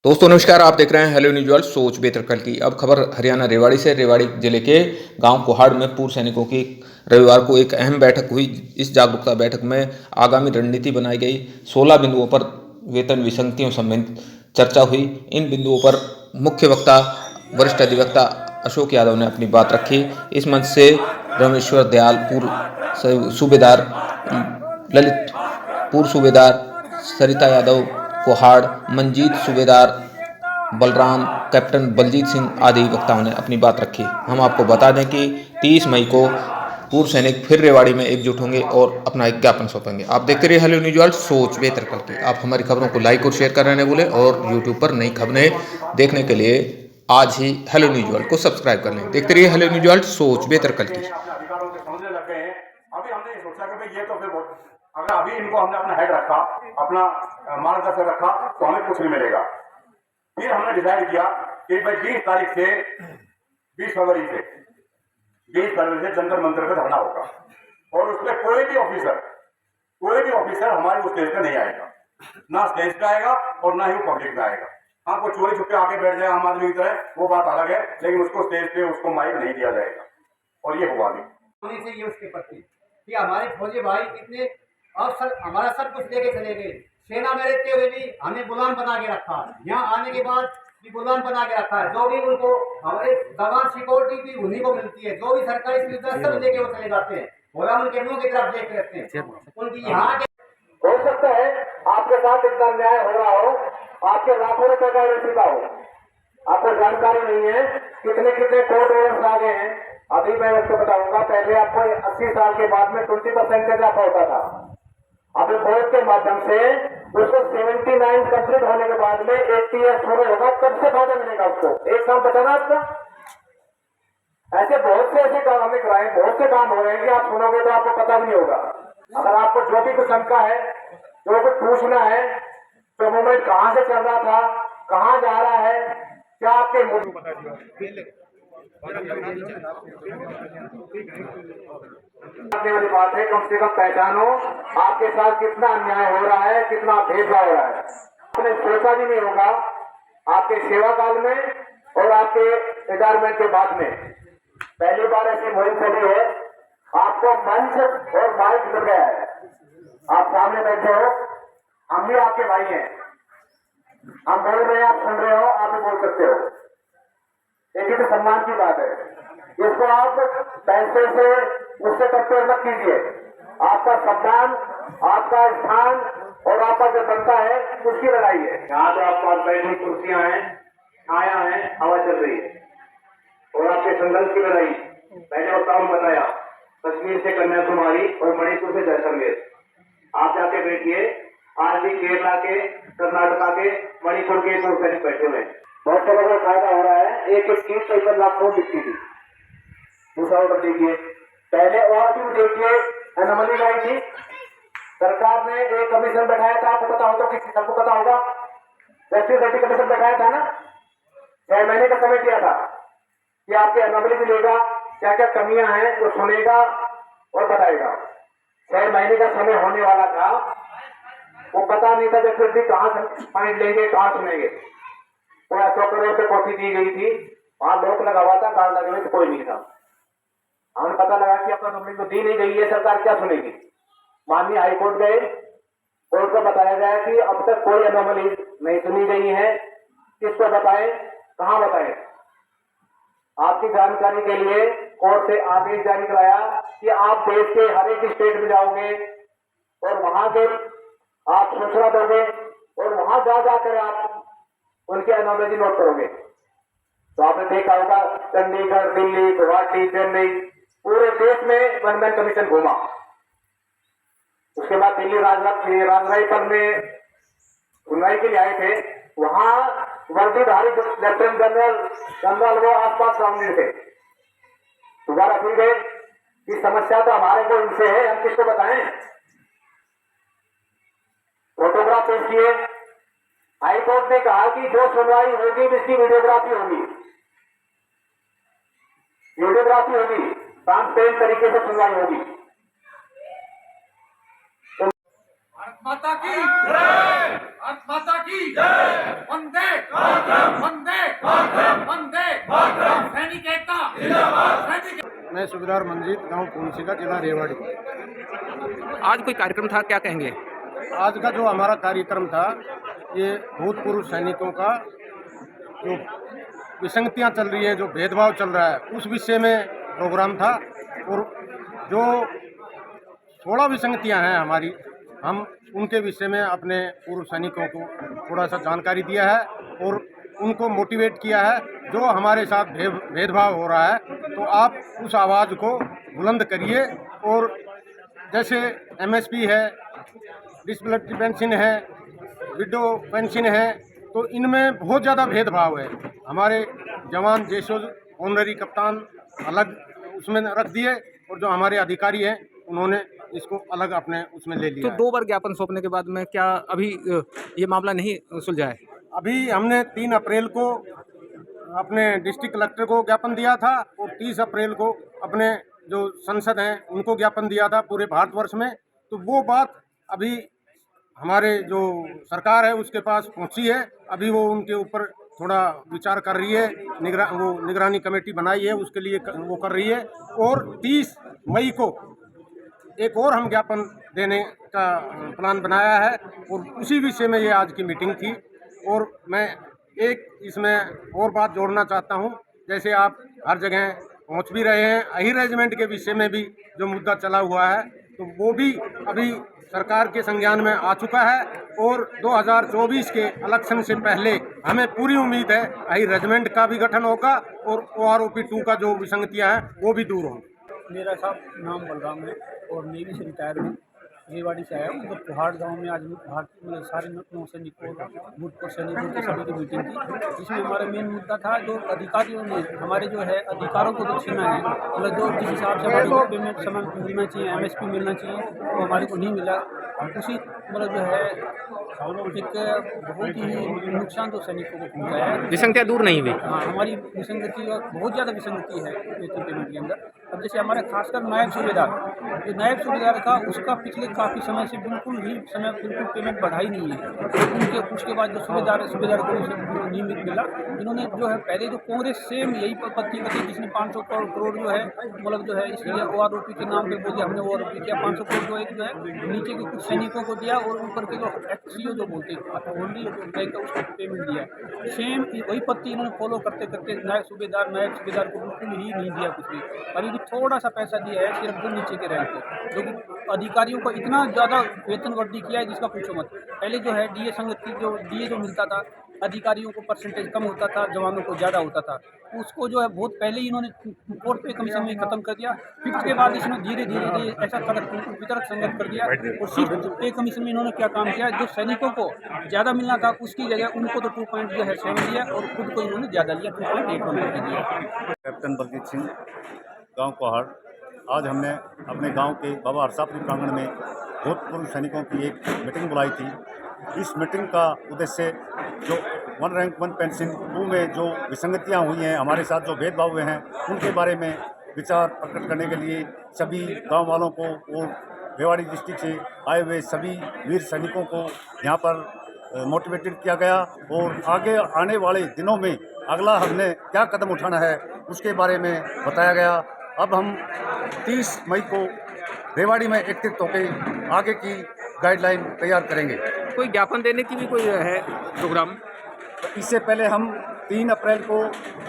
दोस्तों नमस्कार, आप देख रहे हैं हेलो न्यूज़ वर्ल्ड सोच बेहतर कल की। अब खबर हरियाणा रेवाड़ी से। रेवाड़ी जिले के गांव कोहाड़ में पूर्व सैनिकों की रविवार को एक अहम बैठक हुई। इस जागरूकता बैठक में आगामी रणनीति बनाई गई। 16 बिंदुओं पर वेतन विसंगतियों संबंधित चर्चा हुई। इन बिंदुओं पर मुख्य वक्ता वरिष्ठ अधिवक्ता अशोक यादव ने अपनी बात रखी। इस मंच से रमेश्वर दयाल, पूर्व सूबेदार ललित, पूर्व सूबेदार सरिता यादव कोहाड़, मंजीत सूबेदार बलराम, कैप्टन बलजीत सिंह आदि वक्ताओं ने अपनी बात रखी। हम आपको बता दें कि 30 मई को पूर्व सैनिक फिर रेवाड़ी में एकजुट होंगे और अपना एक ज्ञापन सौंपेंगे। आप देखते रहिए हेलो न्यूज़ वर्ल्ड सोच बेहतर कल की। आप हमारी खबरों को लाइक और शेयर करना नहीं भूलें और यूट्यूब पर नई खबरें देखने के लिए आज ही हेलो न्यूज़ वर्ल्ड को सब्सक्राइब कर लें। देखते रहिए हेलो न्यूज़ वर्ल्ड सोच बेहतर कल की। अपने अधिकारों के समझने लग गए हैं। अभी हमने सोचा कि भाई ये तो फिर बहुत, अगर अभी इनको हमने अपना हेड रखा, अपना मार्गदर्शक रखा तो हमें कुछ नहीं मिलेगा। फिर हमने डिसाइड किया कि भाई 20 तारीख से 20 फरवरी से 20 फरवरी से जंतर मंतर पे धरना होगा और उसमें कोई भी ऑफिसर हमारी उस स्टेज पे नहीं आएगा, ना स्टेज पे आएगा और ना ही वो पब्लिक में आएगा। हाँ, कोई चोरी छुपके आके बैठ जाए आम आदमी की तरह, वो बात अलग है, लेकिन उसको स्टेज पे उसको माइक नहीं दिया जाएगा। और ये हुआ भी होनी चाहिए उसके प्रति कि हमारे फौजी भाई कितने अवसर हमारा सब कुछ लेके चले गए। सेना में रहते हुए भी हमें गुलाम बना के रखा, यहाँ आने के बाद भी गुलाम बना के रखा है। जो भी उनको हमारे जवान सिक्योरिटी भी उन्हीं को मिलती है, जो भी सरकारी सुविधा सब लेके वो चले जाते हैं और हम उनके मुंह की तरफ देख रहते हैं। उनकी यहाँ हो सकता है आपके साथ इतना न्याय हो रहा हो, आपके लाखों रुपए का रसीदा हो, आपको जानकारी नहीं है कितने कितने कोर्ट ऑर्डर्स आ गए हैं। अभी मैं आपको बताऊंगा, पहले आपको 80 साल के बाद में 20% का जाता होता था। अभी बोर्ड के माध्यम से उसको 79 कंप्लीट होने के बाद में 80 ईयर्स पूरे होगा, तब से फायदा मिलेगा उसको। एक काम बताना आपका, ऐसे बहुत से ऐसे काम हमने कराए, बहुत से काम हो रहे हैं कि आप सुनोगे तो आपको पता भी नहीं होगा। अगर आपको जो भी कुछ शंका है, जो कुछ पूछना है, तो मूवमेंट कहाँ से चल रहा था, कहाँ जा रहा है, क्या आपके वाली बात है, कम से कम पहचानो आपके साथ कितना अन्याय हो रहा है, कितना भेदभाव हो रहा है। आपने सोचा भी नहीं होगा आपके सेवा काल में और आपके रिटायरमेंट के बाद में पहली बार ऐसी मुहिम चली है। आपको मंच और माइक मिल गया है, आप सामने बैठे हो, हम भी आपके भाई हैं, हम बोल रहे हैं, आप सुन रहे हो, आप भी बोल सकते हो। एक तो सम्मान की बात है, इसको आप पैसे से उससे कंपेयर मत कीजिए। आपका सम्मान, आपका स्थान और आपका जो बनता है उसकी लड़ाई है। यहाँ तो आपके पास बैठने कुर्सियां हैं, छाया है, हवा चल रही है और आपके संघर्ष की लड़ाई। मैंने वक्ताओं को बताया, कश्मीर से कन्याकुमारी और मणिपुर से जैसलमेर। आप जाके बैठिए, आज भी केरला के, कर्नाटका के, मणिपुर के तो सैनिक बैठे हुए हैं। बहुत से लोगों को फायदा हो रहा है। एक चीज 55 लाख करोड़ दिखती थी। दूसरा ऑर्डर देखिए, पहले और भी देखिए, एनोमली आई थी। सरकार ने एक कमीशन बैठाया था, आपको पता हो तो किसी सबको पता होगा, जस्टिस रेड्डी कमीशन बैठाया था ना, 6 महीने का समय दिया था कि आपके एनोमली भी लेगा, क्या क्या कमियां हैं वो सुनेगा और बताएगा। 6 महीने का समय होने वाला था, वो पता नहीं था जस्टिस जी कहाँ से पॉइंट लेंगे, कहाँ सुनेंगे। पूरा 100 करोड़ पे कॉपी दी गई थी, वहां लोक लगा हुआ था, गांड लगे हुए तो कोई नहीं था। हमने पता लगा कि अपना नौकरी को दी नहीं गई है, सरकार क्या सुनेगी। माननीय हाईकोर्ट गए, कोर्ट को बताया गया कि अब तक कोई एनोमली नहीं सुनी गई है, किसको बताएं, कहां बताएं। आपकी जानकारी के लिए कोर्ट से आदेश जारी कराया कि आप देश के हर एक स्टेट में जाओगे और वहां के आप सूचना दोगे और वहां जा जाकर आप उनके एनोमली नोट करोगे। तो आपने देखा होगा, चंडीगढ़, दिल्ली, गुवाहाटी, चेन्नई, पूरे देश में वन मैन कमीशन घूमा। उसके बाद दिल्ली राजराई पर में सुनवाई के लिए आए थे, वहां वर्दीधारी लेफ्टिनेंट जनरल वो आसपास राउंडेड थे। दोबारा फिर गए कि समस्या तो हमारे को इनसे है, हम किसको बताएं। फोटोग्राफ पेश किए। हाईकोर्ट ने कहा कि जो सुनवाई होगी इसकी वीडियोग्राफी होगी, ट्रांसपेरेंट तरीके से सुनवाई होगी। भारत माता की जय, भारत माता की जय, वंदे मातरम, वंदे मातरम, वंदे मातरम, सैनिक एकता जिंदाबाद, सैनिक। मैं सूबेदार मंजीत, गांव पूंछी का, जिला रेवाड़ी। आज कोई कार्यक्रम था, क्या कहेंगे? आज का जो हमारा कार्यक्रम था, ये भूतपूर्व सैनिकों का जो विसंगतियां चल रही हैं, जो भेदभाव चल रहा है, उस विषय में प्रोग्राम था। और जो 16 विसंगतियां हैं हमारी, हम उनके विषय में अपने पूर्व सैनिकों को थोड़ा सा जानकारी दिया है और उनको मोटिवेट किया है। जो हमारे साथ भेदभाव हो रहा है, तो आप उस आवाज़ को बुलंद करिए। और जैसे MSP है, डिसेबिलिटी पेंशन है, विडो पेंशन है, तो इनमें बहुत ज़्यादा भेदभाव है। हमारे जवान जैसो ऑनरी कप्तान अलग उसमें रख दिए और जो हमारे अधिकारी हैं उन्होंने इसको अलग अपने उसमें ले तो लिया है। 2 बार ज्ञापन सौंपने के बाद में क्या अभी ये मामला नहीं सुलझा है? अभी हमने 3 अप्रैल को अपने डिस्ट्रिक्ट कलेक्टर को ज्ञापन दिया था और 30 अप्रैल को अपने जो संसद हैं उनको ज्ञापन दिया था पूरे भारतवर्ष में। तो वो बात अभी हमारे जो सरकार है उसके पास पहुंची है। अभी वो उनके ऊपर थोड़ा विचार कर रही है, निगरानी कमेटी बनाई है, उसके लिए वो कर रही है। और 30 मई को एक और हम ज्ञापन देने का प्लान बनाया है और उसी विषय में ये आज की मीटिंग थी। और मैं एक इसमें और बात जोड़ना चाहता हूँ, जैसे आप हर जगह पहुँच भी रहे हैं, अही रेजिमेंट के विषय में भी जो मुद्दा चला हुआ है, तो वो भी अभी सरकार के संज्ञान में आ चुका है। और 2024 के इलेक्शन से पहले हमें पूरी उम्मीद है अही रेजिमेंट का भी गठन होगा और OROP 2 का जो विसंगतियाँ हैं वो भी दूर होंगी। मेरा साहब नाम बलराम है और नेवी से रिटायर हूँ। रेवाड़ी से आया हूँ। तो कुहाड़ गांव में आज भारतीय सारे नौसैनिकों भूतपूर्व सैनिकों की सभी की मीटिंग थी, जिसमें हमारा मेन मुद्दा था जो अधिकारियों ने हमारे जो है अधिकारों को जो छीना है, मतलब जो जिस हिसाब से हमारे को पेमेंट समय मिलना चाहिए, MSP मिलना चाहिए, वो हमारे को नहीं मिला। उसी मतलब जो है एक बहुत ही नुकसान तो सैनिकों को पहुँचाया है। विसंगतियाँ दूर नहीं हुई? हाँ, हमारी विसंगति और बहुत ज़्यादा विसंगति है वेतन पेमेंट के अंदर। अब जैसे हमारे खासकर नायब सूबेदार, जो नायब सूबेदार था उसका पिछले काफ़ी समय से बिल्कुल पेमेंट बढ़ाई नहीं है। उनके उसके बाद जो सूबेदार को उसे नियमित मिला। इन्होंने जो है पहले जो कांग्रेस सेम यही पत्ती बची, जिसने 500 करोड़ जो है मतलब जो है इसलिए OROP के नाम पे बोल दिया, हमने OROP किया 500 करोड़ जो एक जो है नीचे के कुछ सैनिकों को दिया और ऊपर के जो XCO जो बोलते हैं होली उसको पेमेंट दिया। सेम वही पत्ती इन्होंने फॉलो करते करते नायब सूबेदार को बिल्कुल ही नहीं दिया कुछ भी। अभी भी थोड़ा सा पैसा दिया है सिर्फ जो नीचे के रैंक पे, जो कि अधिकारियों को इतना ज़्यादा वेतन वृद्धि किया है जिसका पूछो मत। पहले जो है DA संगति जो मिलता था, अधिकारियों को परसेंटेज कम होता था, जवानों को ज़्यादा होता था। उसको जो है बहुत पहले ही इन्होंने 4th पे कमीशन में ख़त्म कर दिया। 5th के बाद इसने धीरे धीरे ऐसा वितरक संगत कर दिया। और 6th पे कमीशन में इन्होंने क्या काम किया, जो सैनिकों को ज़्यादा मिलना था उसकी जगह उनको तो 2.7 दिया और खुद को इन्होंने ज़्यादा लिया, 2.8 दिया। कैप्टन बलजीत सिंह, गांव कुहाड़। आज हमने अपने गांव के बाबा हरसापुरी प्रांगण में भूतपूर्व सैनिकों की एक मीटिंग बुलाई थी। इस मीटिंग का उद्देश्य जो 1 रैंक 1 पेंशन 2 में जो विसंगतियां हुई हैं, हमारे साथ जो भेदभाव हुए हैं, उनके बारे में विचार प्रकट करने के लिए सभी गांव वालों को और रेवाड़ी डिस्ट्रिक्ट से आए हुए सभी वीर सैनिकों को यहाँ पर मोटिवेटेड किया गया। और आगे आने वाले दिनों में अगला हमने क्या कदम उठाना है उसके बारे में बताया गया। अब हम 30 मई को रेवाड़ी में एकत्रित होकर आगे की गाइडलाइन तैयार करेंगे। कोई ज्ञापन देने की भी कोई है प्रोग्राम? तो इससे पहले हम 3 अप्रैल को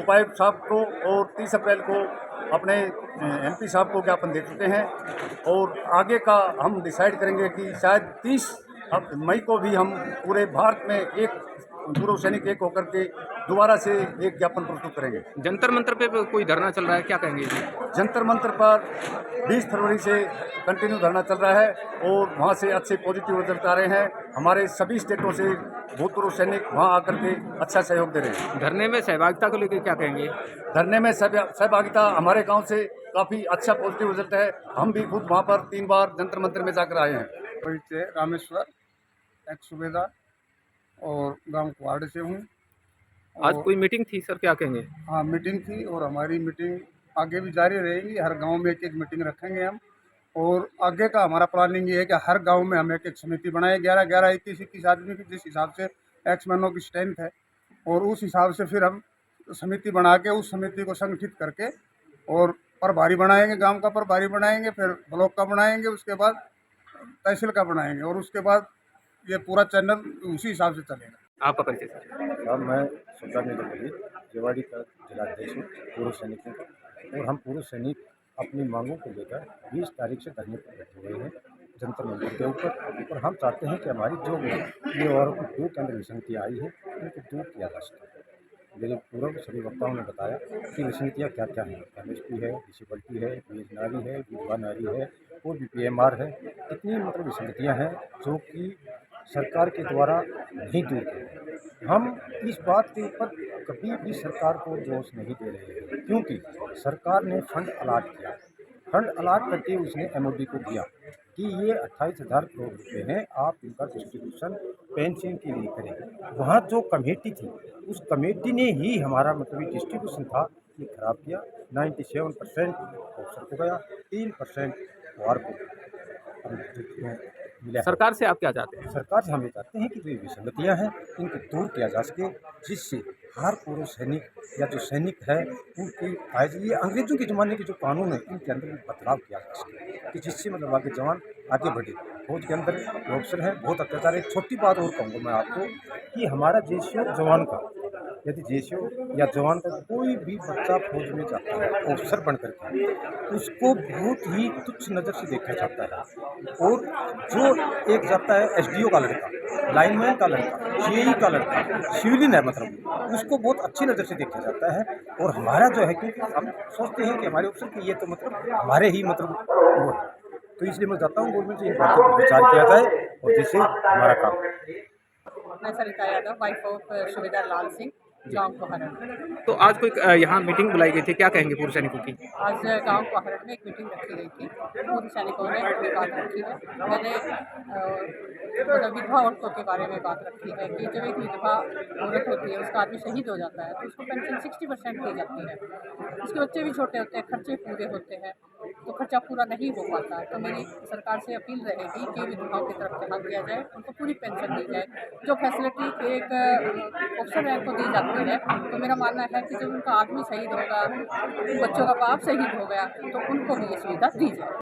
उपायुक्त साहब को और 30 अप्रैल को अपने MP साहब को ज्ञापन दे चुके हैं। और आगे का हम डिसाइड करेंगे कि शायद 30 मई को भी हम पूरे भारत में एक पूर्व सैनिक एक होकर के दोबारा से एक ज्ञापन प्रस्तुत करेंगे। जंतर मंतर पे कोई धरना चल रहा है, क्या कहेंगे? जंतर मंतर पर 20 फरवरी से कंटिन्यू धरना चल रहा है और वहाँ से अच्छे पॉजिटिव रिजल्ट आ रहे हैं। हमारे सभी स्टेटों से भूतपूर्व सैनिक वहाँ आकर के अच्छा सहयोग दे रहे हैं। धरने में सहभागिता को लेकर क्या कहेंगे? धरने में सहभागिता हमारे गांव से काफ़ी अच्छा पॉजिटिव रिजल्ट है। हम भी खुद वहाँ पर 3 बार जंतर मंतर में जाकर आए हैं। रामेश्वर, एक्स सूबेदार और गांव कुहाड़ से हूँ। आज कोई मीटिंग थी सर, क्या कहेंगे? हाँ, मीटिंग थी और हमारी मीटिंग आगे भी जारी रहेगी। हर गांव में एक मीटिंग रखेंगे हम और आगे का हमारा प्लानिंग ये है कि हर गांव में हम एक समिति बनाए 11 21 21 आदमी की, जिस हिसाब से एक्स मैनों की स्ट्रेंथ है, और उस हिसाब से फिर हम समिति बना के उस समिति को संगठित करके और प्रभारी बनाएंगे, गांव का प्रभारी बनाएंगे, फिर ब्लॉक का बनाएंगे, उसके बाद तहसील का बनाएंगे, और उसके बाद ये पूरा चैनल उसी हिसाब से चलेगा। आपका परिचय सर। साहब मैं सुल्तान नगर रेवाड़ी का जिलाध्यक्ष हूँ पूर्व सैनिकों का, और हम पूर्व सैनिक अपनी मांगों को लेकर 20 तारीख से धरने पर बैठे हुए हैं जंतर मंदिर के ऊपर। और हम चाहते हैं कि हमारी जो ये और दो केंद्र विसंगतियाँ आई है उनको दूर किया जा सके। मेरे पूर्व सभी वक्ताओं ने बताया कि विसंगतियाँ क्या क्या हैं, MSP है, डिसेबिलिटी है, वीर नारी है, विधवा नारी है और BPMR है। इतनी मतलब विसंगतियाँ हैं जो कि सरकार के द्वारा नहीं दूर की गई। हम इस बात के ऊपर कभी भी सरकार को दोष नहीं दे रहे हैं, क्योंकि सरकार ने फंड अलाट किया, फंड अलाट करके उसने MOD को दिया कि ये 28,000 करोड़ रुपए हैं, आप इनका डिस्ट्रीब्यूशन पेंशन के लिए करें। वहाँ जो कमेटी थी उस कमेटी ने ही हमारा मतलब डिस्ट्रीब्यूशन था ये खराब किया। 97% ऑफिसर को गया, 3% वार को मिला। सरकार से आप क्या चाहते हैं? सरकार से हम ये चाहते हैं कि जो ये विसंगतियाँ हैं इनको दूर किया जा सके, जिससे हर पूर्व सैनिक या जो सैनिक है उनकी ये अंग्रेजों के ज़माने के जो कानून है इनके अंदर भी बदलाव किया जा सके, कि जिससे मतलब आगे जवान आगे बढ़े। फौज के अंदर जो अफसर है बहुत अत्याचार है। एक छोटी बात और कहूँगा मैं आपको कि हमारा JCO जवान का, यदि JCO या जवान का कोई भी बच्चा फौज में जाता है ऑफिसर बन करके, उसको बहुत ही तुच्छ नज़र से देखा जाता है। और जो एक जाता है SDO का लड़का, लाइनमैन का लड़का, CAE का लड़का, सिविलियन है मतलब, उसको बहुत अच्छी नज़र से देखा जाता है। और हमारा जो है, क्योंकि हम सोचते हैं कि हमारे ऑफिसर की ये तो मतलब हमारे ही मतलब वो है, तो इसलिए मैं चाहता हूँ गवर्नमेंट से इन बातों पर विचार किया जाए और जिससे हमारा काम। मैं सरिता यादव, वाइफ ऑफ सुबेदार लाल सिंह, गाँव कोहरड़। तो आज कोई यहाँ मीटिंग बुलाई गई थी, क्या कहेंगे पूर्व सैनिकों की? आज गांव कोहरड़ में एक मीटिंग रखी गई थी, पूर्व सैनिकों ने अपनी बात रखी है। मैंने मतलब विधवा औरतों के बारे में बात रखी है कि जब एक विधवा औरत होती है, उसका आदमी शहीद हो जाता है तो उसको पेंशन 60% दी जाती है। उसके बच्चे भी छोटे होते हैं, खर्चे पूरे होते हैं, तो खर्चा पूरा नहीं हो पाता है। तो मेरी सरकार से अपील रहेगी कि विधवाओं की तरफ ध्यान दिया जाए, उनको पूरी पेंशन दी जाए। जो फैसिलिटी एक ऑफिसर रैंक को दी जाती है, तो मेरा मानना है कि जब उनका आदमी शहीद होगा, बच्चों का बाप शहीद हो गया, तो उनको भी ये सुविधा दी जाए।